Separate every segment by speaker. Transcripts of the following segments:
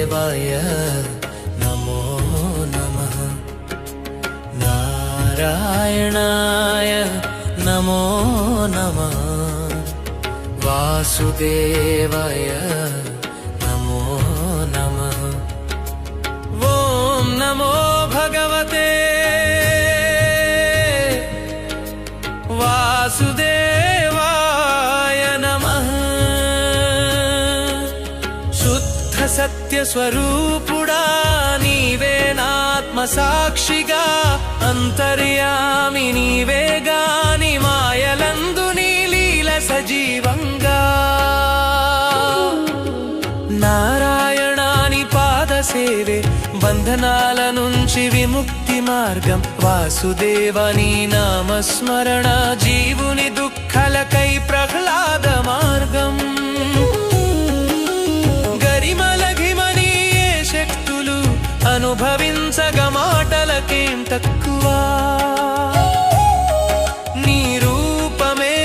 Speaker 1: वासुदेवाय नमो नमः। नारायणाय नमो नमः। वासुदेवाय नमो नमः। ॐ नमो भगवते वासुदेवाय नमः। शुद्ध सत्य स्वरूपुडा नीवेनात्म साक्षिगा अंतर्यामी नीवेगानि मायलंदु नी लीల सजीवंगा। నారాయణాని పాద సేవే బంధనాల నుంచి విముక్తి మార్గం। వాసుదేవని నామస్మరణ జీవుని దుఃఖలకై ప్రహ్లాద మార్గం। గరిమలఘిమని ఏ శక్తులు అనుభవించగ మాటలకేం తక్కువ। నీ రూపమే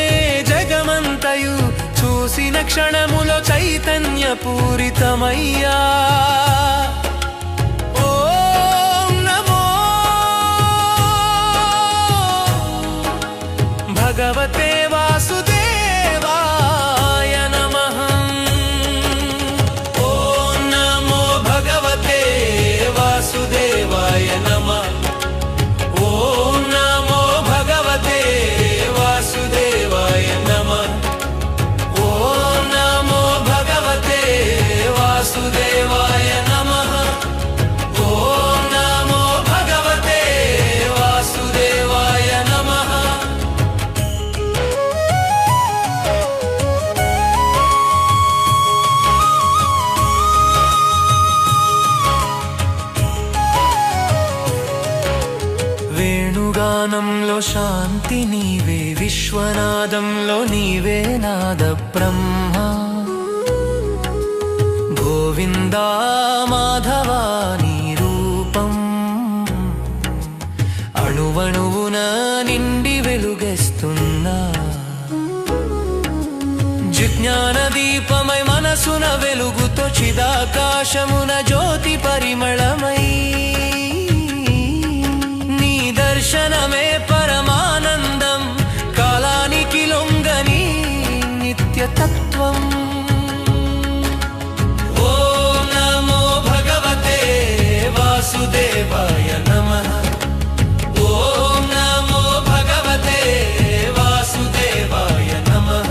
Speaker 1: జగమంతయు చూసిన క్షణములో చైతన్య పూరితమయ్యా। ఓం నమో భగవతే వాసుదేవాయ నమః। ఓం నమో భగవతే వాసుదేవాయ నమః। ఓం నమో భగవతే వాసుదేవాయ నమః। ఓం నమో భగవతే వాసుదేవాయ నమః। ఓం నమో భగవతే వాసుదేవాయ నమః। వేణుగానంలో శాంతి నీవే విశ్వనాదంలో నీవే నాద బ్రహ్మ। గోవిందా మాధవా నీ రూపం అణువణువున నిండి వెలుగేస్తున్నా। జిజ్ఞాన దీపమై మనసున వెలుగుతో చిదాకాశమున జ్యోతి పరిమళమై నీ దర్శనమే పరమానందం కాలానికి లొంగని నిత్యతత్వం। ఓం నమో భగవతే వాసుదేవాయ నమః। ఓం నమో భగవతే వాసుదేవాయ నమః।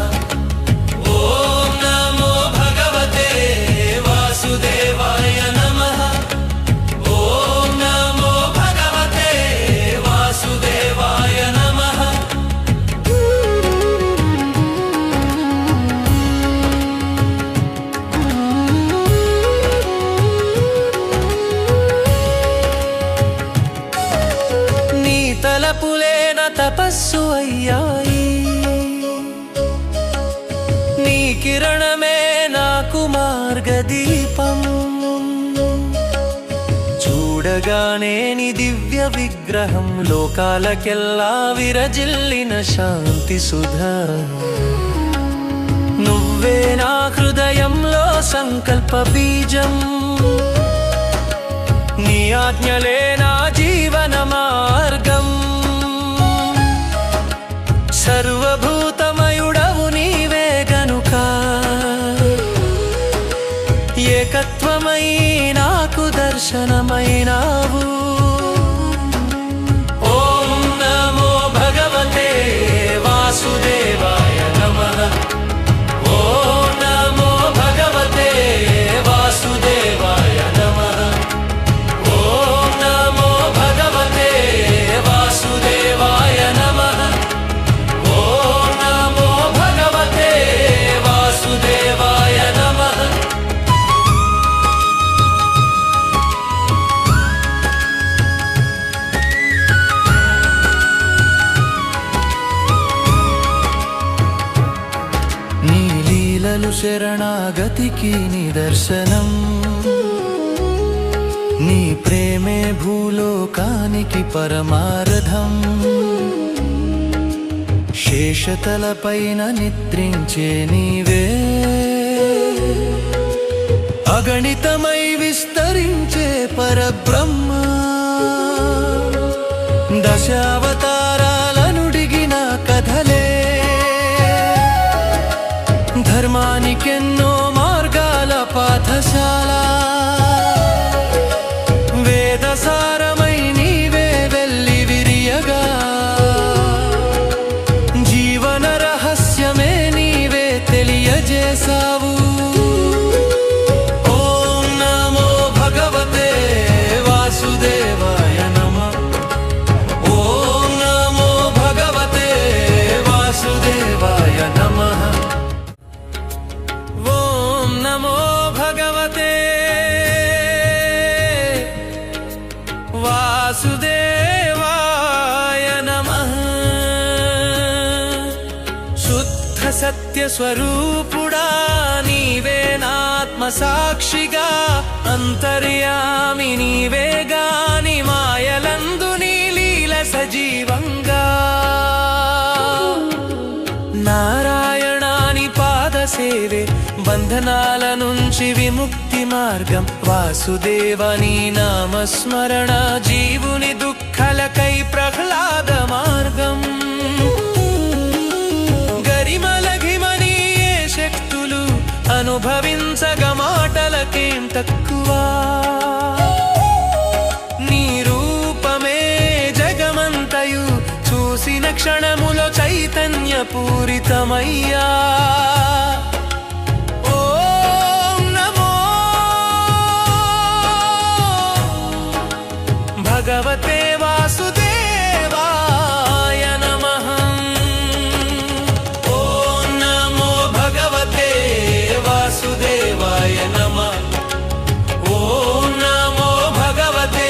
Speaker 1: ఓం నమో భగవతే వాసుదేవాయ నమః। ఓం నమో భగవతే వాసుదేవాయ నమః। నీ తలపులేన తపస్సు అయ్యాయి। నీ కిరణమే నాకు మార్గదీపం। చూడగానే నీ దివ్య విగ్రహం లోకాలకెల్లా విరజిల్లిన శాంతి సుధా। నువ్వే నా హృదయంలో సంకల్ప బీజం। నీ ఆజ్ఞలే నా జీవన మార్గం। సర్వభూతమయుడవు నీవే గనుక ఏకత్వమై నాకు దర్శనమైనావు। ఓం నమో భగవతే వాసుదేవాయ నమః। ఓం నమో భగవతే వాసుదేవాయ నమః। ఓం నమో భగవతే వాసుదేవాయ నమః। ఓం నమో భగవతే వాసుదేవాయ నమః। నీ లీలలు శరణాగతికి నిదర్శనం। నీ ప్రేమే భూలోకానికి పరమార్థం। శేషతలపైన నిద్రించే నీవే అగణితమై విస్తరించే పరబ్రహ్మ దశావతారాలనుడిగిన కథలే ధర్మానికెన్నో మార్గాల పాఠశాల వేదసారమై నీవే వెళ్ళి విరియగా జీవన రహస్యమే నీవే తెలియజేశావు. ఓం నమో భగవతే వాసుదేవాయ నమః. ఓం నమో భగవతే వాసుదేవాయ నమః. ఓం నమో భగవతే వాసుదేవాయ నమః. శుద్ధ సత్య స్వరూపుడా నీవే నాత్మ సాక్షిగా అంతర్యామి నీవే గాని మాయలందు నీ లీల సజీవంగా నారాయణాని పాద సేవే బంధనాల నుంచి విముక్తి మార్గం. వాసుదేవని నామస్మరణ జీవుని దుఃఖలకై ప్రహ్లాద మార్గం. గరిమలఘిమని ఏ శక్తులు అనుభవించగ మాటలకేం తక్కువ. నీ రూపమే జగమంతయు చూసిన క్షణములో చైతన్య పూరితమయ్యా. ఓం నమో భగవతే వాసుదేవాయ నమః. ఓం నమో భగవతే వాసుదేవాయ నమః. ఓం నమో భగవతే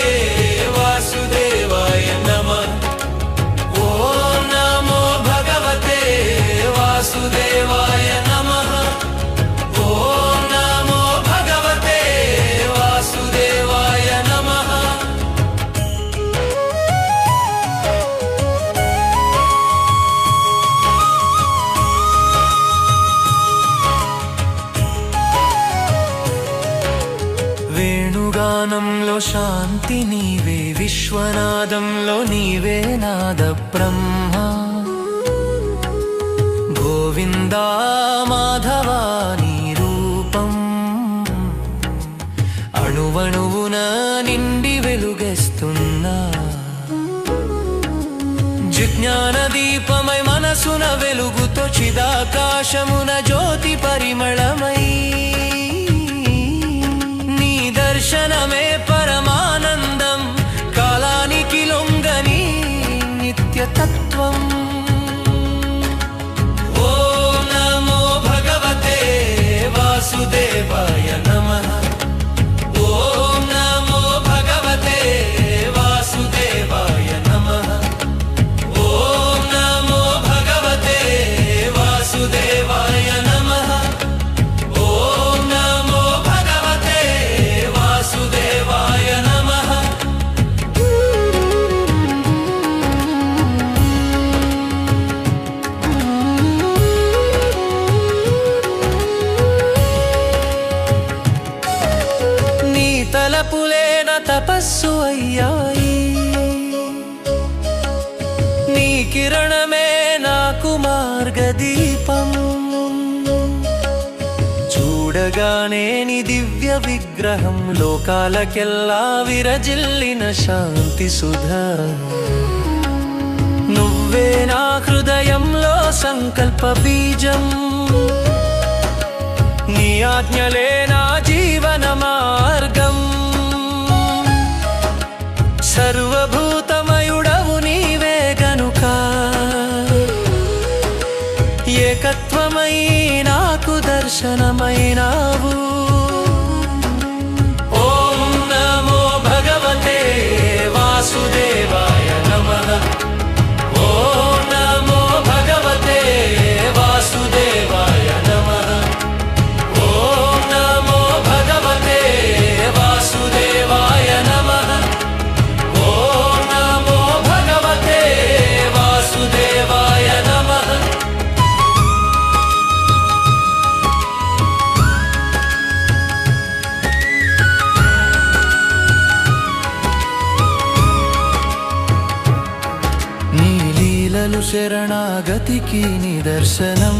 Speaker 1: వాసుదేవాయ నమః. ఓం నమో భగవతే వాసుదేవాయ నమః. ఓం నమో భగవతే వాసుదేవాయ నమః. వేణుగానంలో శాంతి నీవే, విశ్వనాదంలో నీవే నాద బ్రహ్మ. గోవిందా మాధవా నీ రూపం అణువణువున నిండి వెలుగేస్తున్నా. జిజ్ఞాన దీపమై మనసున వెలుగుతో చిదాకాశమున జ్యోతి పరిమళమై నీ దర్శనమే పరమానందం. కాలానికి లొంగని నిత్యతత్వం. ఓం నమో భగవతే వాసుదేవాయ నమః. ఓం నమో భగవతే వాసుదేవాయ నమః. ఓం నమో భగవతే వాసుదేవాయ నమః. ఓం నమో భగవతే వాసుదేవాయ నమః. నీ తలపులేన తపస్సు అయ్యాయి, నీ కిరణమే నాకు మార్గదీపం. చూడగానే నీ దివ్య విగ్రహం లోకాలకెల్లా విరజిల్లిన శాంతి సుధా. నువ్వే నా హృదయంలో సంకల్ప బీజం. నీ ఆజ్ఞలే నా జీవన మార్గం. సర్వభూతమయుడవు నీవే గనుక ఏకత్వమై నాకు దర్శనమైనావు. ఓం నమో భగవతే వాసుదేవాయ నమః. ఓం నమో భగవతే వాసుదేవాయ నమః. ఓం నమో భగవతే వాసుదేవాయ నమః. ఓం నమో భగవతే వాసుదేవాయ నమః.
Speaker 2: శరణాగతికి నిదర్శనం.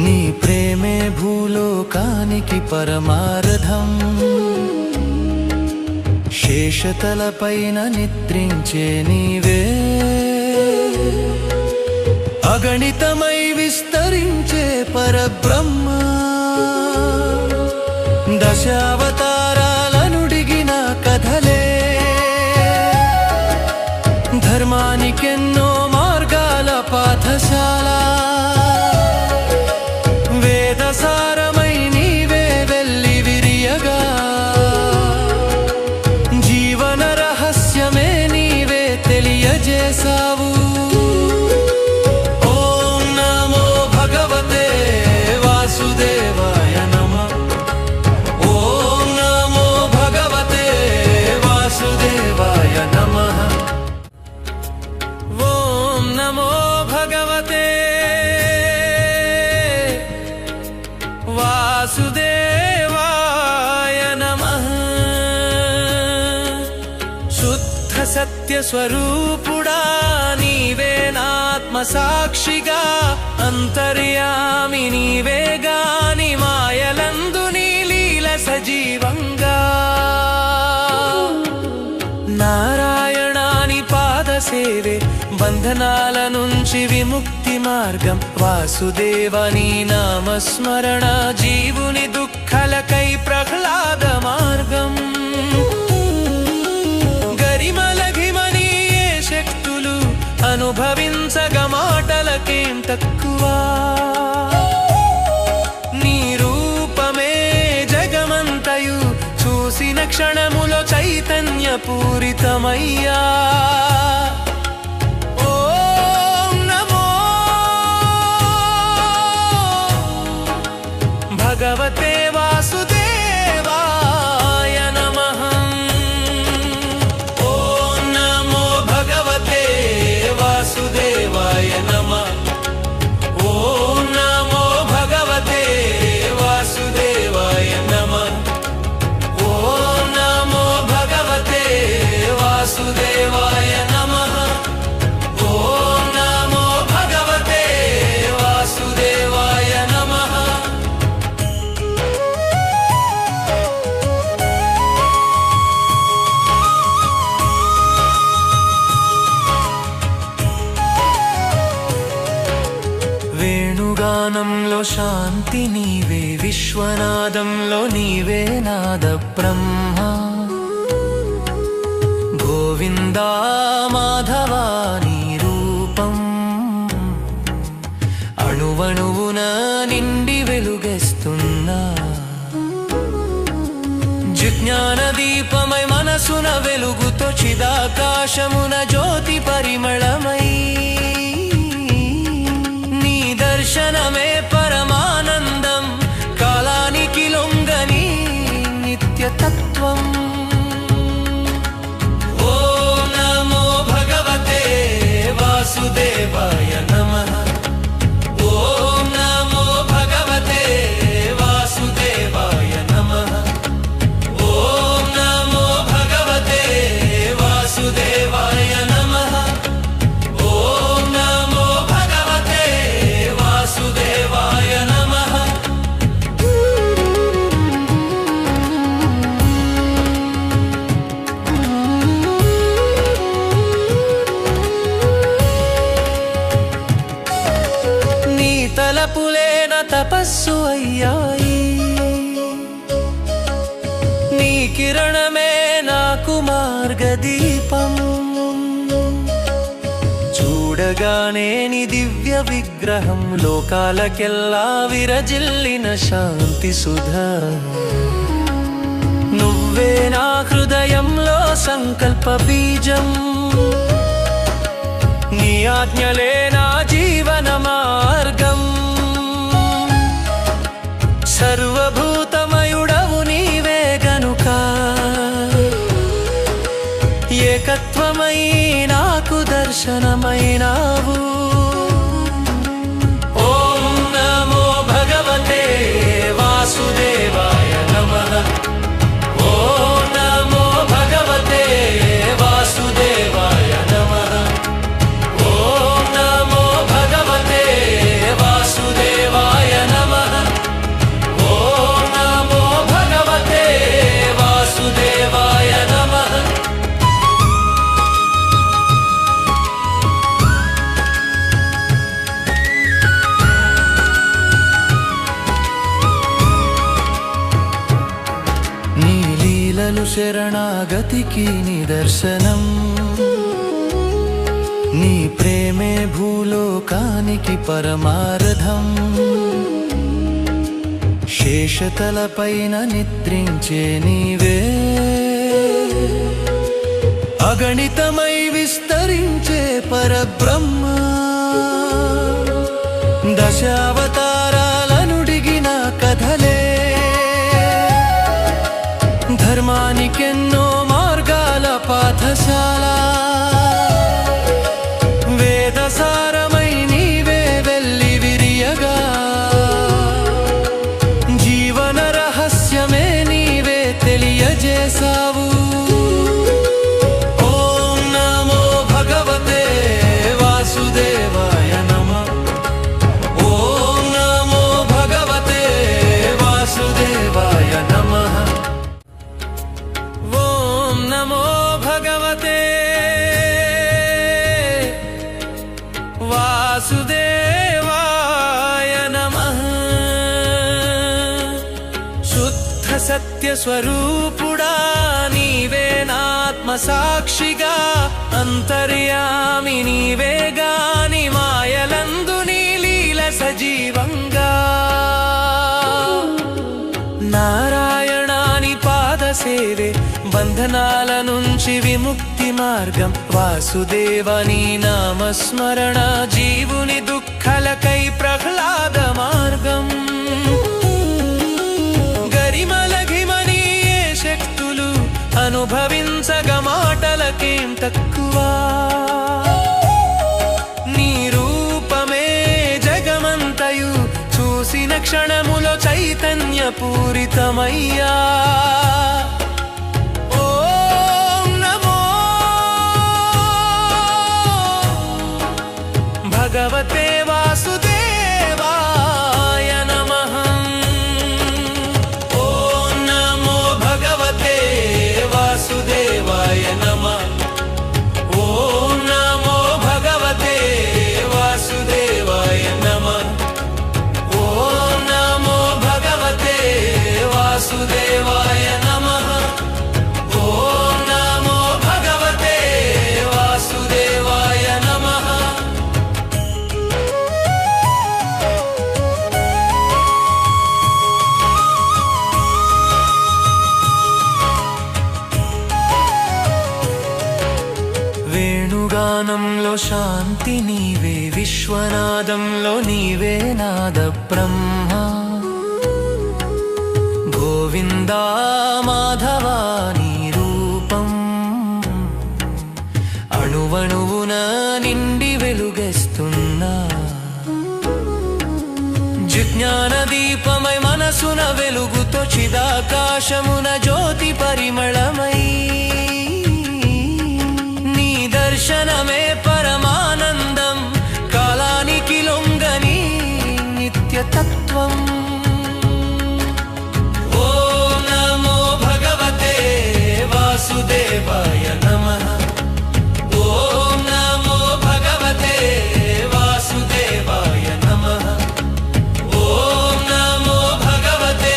Speaker 2: నీ ప్రేమే భూలోకానికి పరమార్థం. శేషతలపైన నిద్రించే నీవే, అగణితమై విస్తరించే పరబ్రహ్మ. దశావతారాలనుడిగిన కథలే, ధర్మానికెన్నో మార్గాల పాఠశాల. వేదసారమై నీవే వెళ్ళి విరియగా, జీవన రహస్యమే నీవే తెలియజేశావు. ఓం నమో భగవతే వాసుదేవాయ నమః. ఓం నమో భగవతే వాసుదేవాయ నమః. ఓం నమో భగవతే వాసుదేవాయ నమః. శుద్ధ సత్య స్వరూపుడా నీవే నాత్మ సాక్షిగా, అంతర్యామి నీవే గాని మాయలందు నీ లీల సజీవంగా. నారాయణాని పాద సేవే బంధనాల నుంచి విముక్తి మార్గం. వాసుదేవని నామస్మరణ జీవుని దుఃఖలకై ప్రహ్లాద మార్గం. గరిమలఘిమని ఏ శక్తులు అనుభవించగ మాటలకేం తక్కువ. నీ రూపమే జగమంతయు చూసిన క్షణములో చైతన్య పూరితమయ్యా. ఓం నమో భగవతే వాసుదేవాయ నమః. ఓం నమో భగవతే వాసుదేవాయ నమః. ఓం నమో భగవతే వాసుదేవాయ నమః. ఓం నమో భగవతే వాసుదేవాయ నమః. ఓం నమో భగవతే వాసుదేవాయ నమః. వేణుగానంలో శాంతి నీవే, విశ్వనాదంలో నీవే నాద బ్రహ్మ. గోవిందా మాధవా నీ రూపం, అణువణువున నిండి వెలుగేస్తున్నా. జ్ఞాన దీపమై మనసున వెలుగుతో చిదాకాశమున జ్యోతి పరిమళమై. నీ దర్శనమే పరమానందం, కాలానికి లొంగని నిత్యతత్వం. ఓం నమో భగవతే వాసుదేవాయ నమః. ఓం నమో భగవతే వాసుదేవాయ నమః. ఓం నమో భగవతే వాసుదేవాయ నమః. ఓం నమో భగవతే వాసుదేవాయ నమః. నీ తలపులేన తపస్సు అయ్యాయి, నీ కిరణమే నాకు మార్గదీపం. చూడగానే నీ దివ్య విగ్రహం లోకాలకెల్లా విరజిల్లిన శాంతి సుధ. నువ్వే నా హృదయంలో సంకల్ప బీజం, నీ ఆజ్ఞలే నా జీవన మార్గం. సర్వభూతమయుడవు నీవే గనుక, ఏకత్వమై నాకు దర్శనమైనావు. ఓం నమో భగవతే వాసుదేవాయ నమః. ఓం నమో భగవతే వాసుదేవాయ నమః. మాటలు శరణాగతికి నిదర్శనం. నీ ప్రేమే భూలోకానికి పరమార్థం. శేషతలపైన నిద్రించే నీవే, అగణితమై విస్తరించే పరబ్రహ్మ. దశావతారాలనుడిగిన కథలే, ధర్మానికెన్నో మార్గాల పాఠశాల. వేదసారమై నీవే వెళ్ళి విరియగా, జీవన రహస్యమే నీవే తెలియజేశావు. ఓం నమో భగవతే వాసుదేవాయ నమః. ఓం నమో భగవతే వాసుదేవాయ నమః. ఓం నమో భగవతే వాసుదేవాయ నమః. శుద్ధ సత్య స్వరూపుడా నీవే నాత్మ సాక్షిగా, అంతర్యామి నీవే గాని మాయలందు నీ లీల సజీవంగా. నారాయణాని పాద సేవే బంధనాల నుంచి విముక్తి మార్గం. వాసుదేవని నామస్మరణ జీవుని దుఃఖలకై ప్రహ్లాద మార్గం. గరిమలఘిమని ఏ శక్తులు అనుభవించగ మాటలకేం తక్కువ. నీ రూపమే జగమంతయు చూసిన క్షణములో చైతన్య పూరితమయ్యా. ఓం నమో భగవతే వాసుదేవాయ నమః. ఓం నమో భగవతే వాసుదేవాయ నమః. ఓం నమో భగవతే వాసుదేవాయ నమః. ఓం నమో భగవతే వాసుదేవాయ నమః. ఓం నమో భగవతే వాసుదేవాయ నమః. వేణుగానంలో శాంతి నీవే, విశ్వనాదంలో నీవే నాద బ్రహ్మ. గోవిందా మాధవా నీ రూపం, అణువణువున నిండి వెలుగేస్తున్నా. జిజ్ఞాన దీపమై మనసున వెలుగుతో చిదాకాశమున జ్యోతి పరిమళమై. నీ దర్శనమే పరమానందం, కాలానికి లొంగని నిత్యతత్వం. ఓం నమో భగవతే వాసుదేవాయ నమః. ఓం నమో భగవతే వాసుదేవాయ నమః. ఓం నమో భగవతే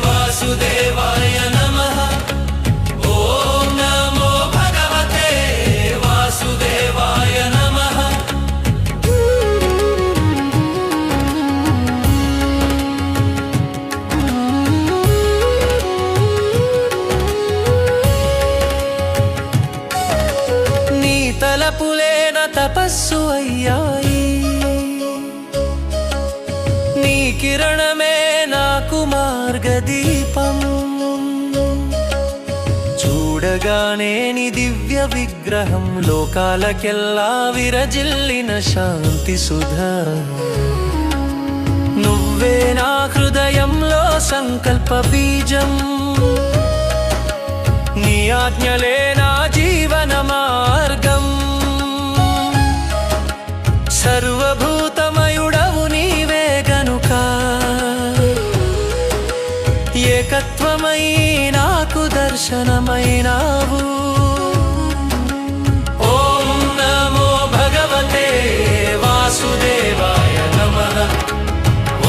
Speaker 2: వాసుదేవాయ నమః. ఓం నమో భగవతే వాసుదేవాయ నమః. నీ తలపులేన తపస్సు అయ్యాయి, నీ కిరణమే నాకు మార్గదీపం. చూడగానే నీ దివ్య విగ్రహం లోకాలకెల్లా విరజిల్లిన శాంతి సుధా. నువ్వే నా హృదయంలో సంకల్ప బీజం, నీ ఆజ్ఞలే నా జీవన మార్గం. సర్వభూతమయుడవు నీవే గనుక, ఏకత్వమై నాకు దర్శనమైనావు. ఓం నమో భగవతే వాసుదేవాయ నమః.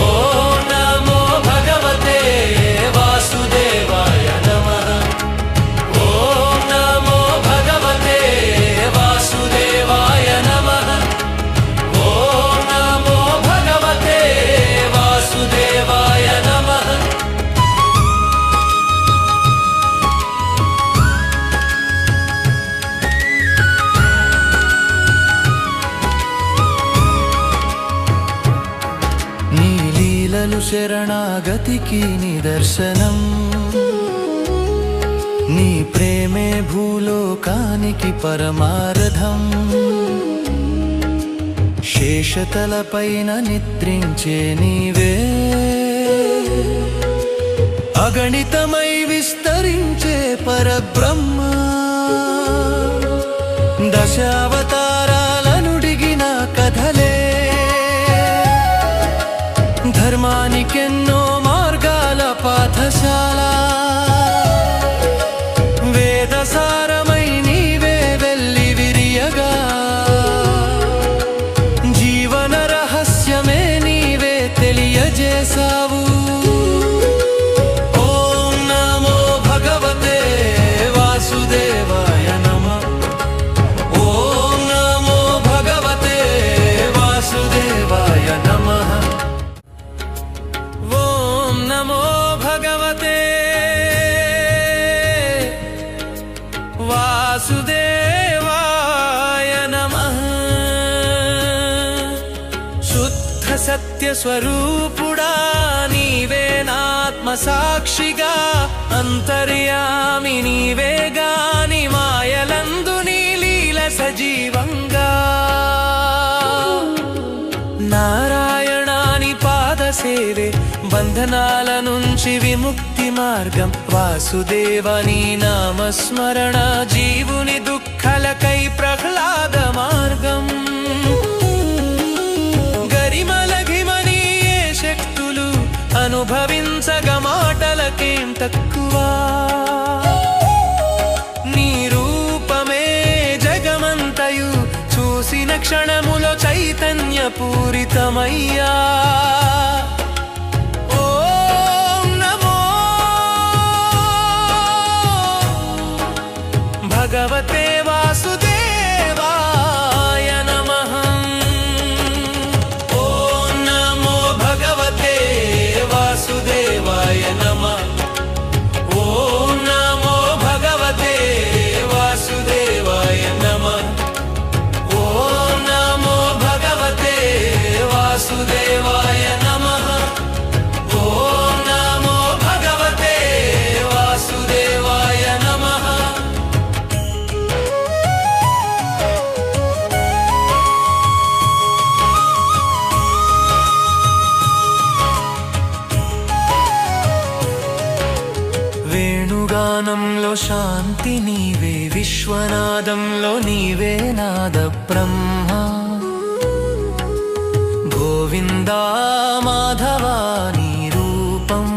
Speaker 2: ఓం నమో భగవతే వాసుదేవాయ నమః. శరణాగతికి నిదర్శనం. నీ ప్రేమే భూలోకానికి పరమార్థం. శేషతలపైన నిద్రించే నీవే, అగణితమై విస్తరించే పరబ్రహ్మ. దశావతారాలనుడిగిన కథలే, ధర్మానికెన్నో మార్గాల పాఠశాల. వేదసారమై నీవే వెళ్ళి విరియగా, జీవన రహస్యమే నీవే తెలియజేశావు. ఓం నమో భగవతే వాసుదేవాయ నమః. ఓం నమో భగవతే వాసుదేవాయ నమః. ఓం నమో భగవతే వాసుదేవాయ నమః. శుద్ధ సత్య స్వరూపుడా నీవే నాత్మ సాక్షిగా, అంతర్యామి నీవే గాని మాయలందు నీ లీల సజీవంగా. నారాయణాని పాద సేవే బంధనాల నుంచి విముక్తి మార్గం. వాసుదేవని నామస్మరణ జీవుని దుఃఖలకై ప్రహ్లాద మార్గం. గరిమలఘిమని ఏ శక్తులు అనుభవించగ మాటలకేం తక్కువ. నీ రూపమే జగమంతయు చూసిన క్షణములో చైతన్య పూరితమయ్యా. ఓం నమో భగవతే వాసుదేవాయ నమః. ఓం నమో భగవతే వాసుదేవాయ నమః. ఓం నమో భగవతే వాసుదేవాయ నమః. ఓం నమో భగవతే వాసుదేవాయ నమః. ఓం నమో భగవతే వాసుదేవాయ నమః. వేణుగానంలో శాంతి నీవే, విశ్వనాదంలో నీవే నాద బ్రహ్మ. గోవిందా మాధవా నీ రూపం,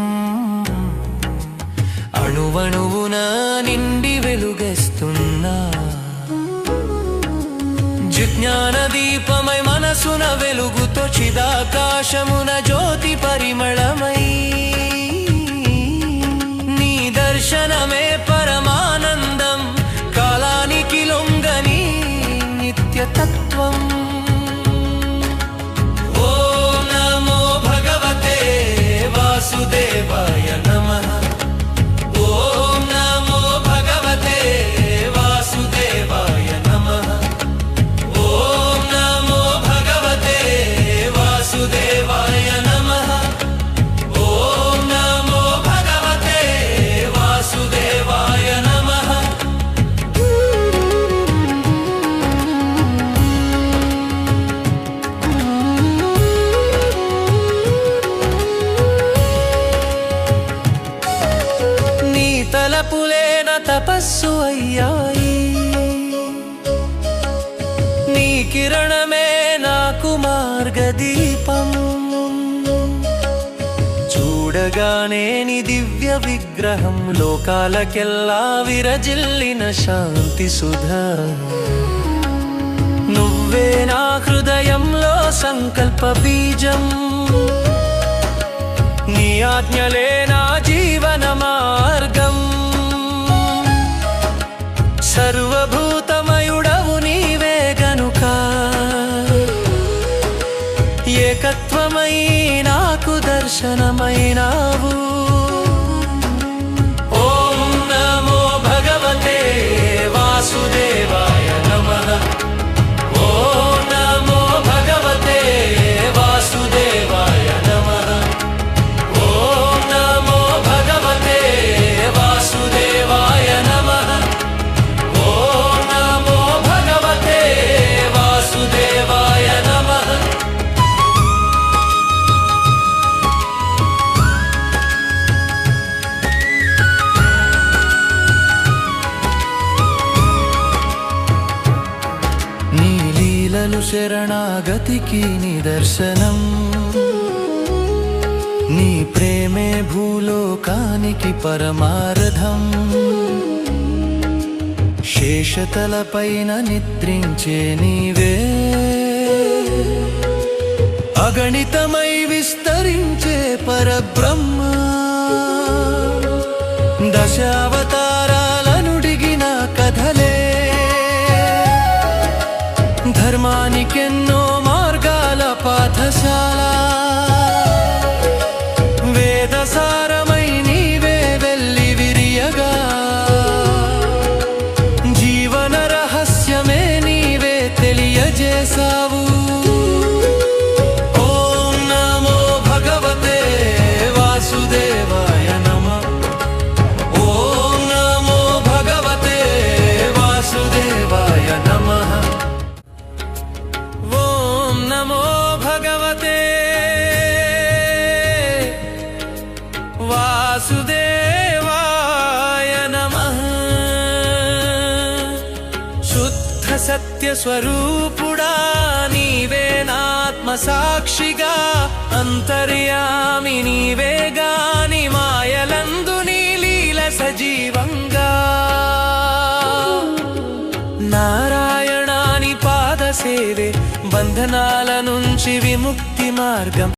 Speaker 2: అణువణువున నిండి వెలుగేస్తున్నా. జ్ఞాన దీపమై మనసున వెలుగుతో చిదాకాశమున జ్యోతి పరిమళమై. నీ దర్శనమే పరమానందం, కాలానికి లొంగని నిత్యతత్వం. ఓం నమో భగవతే వాసుదేవాయ నమః. ఓం నమో భగవతే వాసుదేవాయ నమః. ఓం నమో భగవతే వాసుదేవాయ నమః. ఓం నమో భగవతే వాసుదేవాయ నమః. నీ తలపులేన తపస్సు అయ్యాయి, నీ కిరణమే నాకు మార్గదీపం. చూడగానే నీ దివ్య విగ్రహం లోకాలకెల్లా విరజిల్లిన శాంతి సుధ. నువ్వే నా హృదయంలో సంకల్ప బీజం, నీ ఆజ్ఞలే నా జీవన మార్గం. సర్వభూతమయుడవు నీవే గనుక, ఏకత్వమై నాకు దర్శనమైనావు. ఓం నమో భగవతే వాసుదేవాయ నమః. ఓం నమో భగవతే వాసుదేవాయ నమః. మాటలు శరణాగతికి నిదర్శనం. నీ ప్రేమే భూలోకానికి పరమార్థం. శేషతలపైన నిద్రించే నీవే, అగణితమై విస్తరించే పరబ్రహ్మ. దశావతారాలనుడిగిన కథలే, ధర్మానికెన్నో మార్గాల పాఠశాల. వేదసారమై నీవే వెళ్ళి విరియగా, జీవన రహస్యమే నీవే తెలియజేశావు. ఓం నమో భగవతే వాసుదేవాయ నమః. ఓం నమో భగవతే వాసుదేవాయ నమః. ఓం నమో భగవతే వాసుదేవాయ నమః. శుద్ధ సత్య స్వరూపుడా నీవే నాత్మ సాక్షిగా, అంతర్యామి నీవే గాని మాయలందు నీ లీల సజీవంగా. నారాయణాని పాద సేవే బంధనాల నుంచి విముక్తి మార్గం.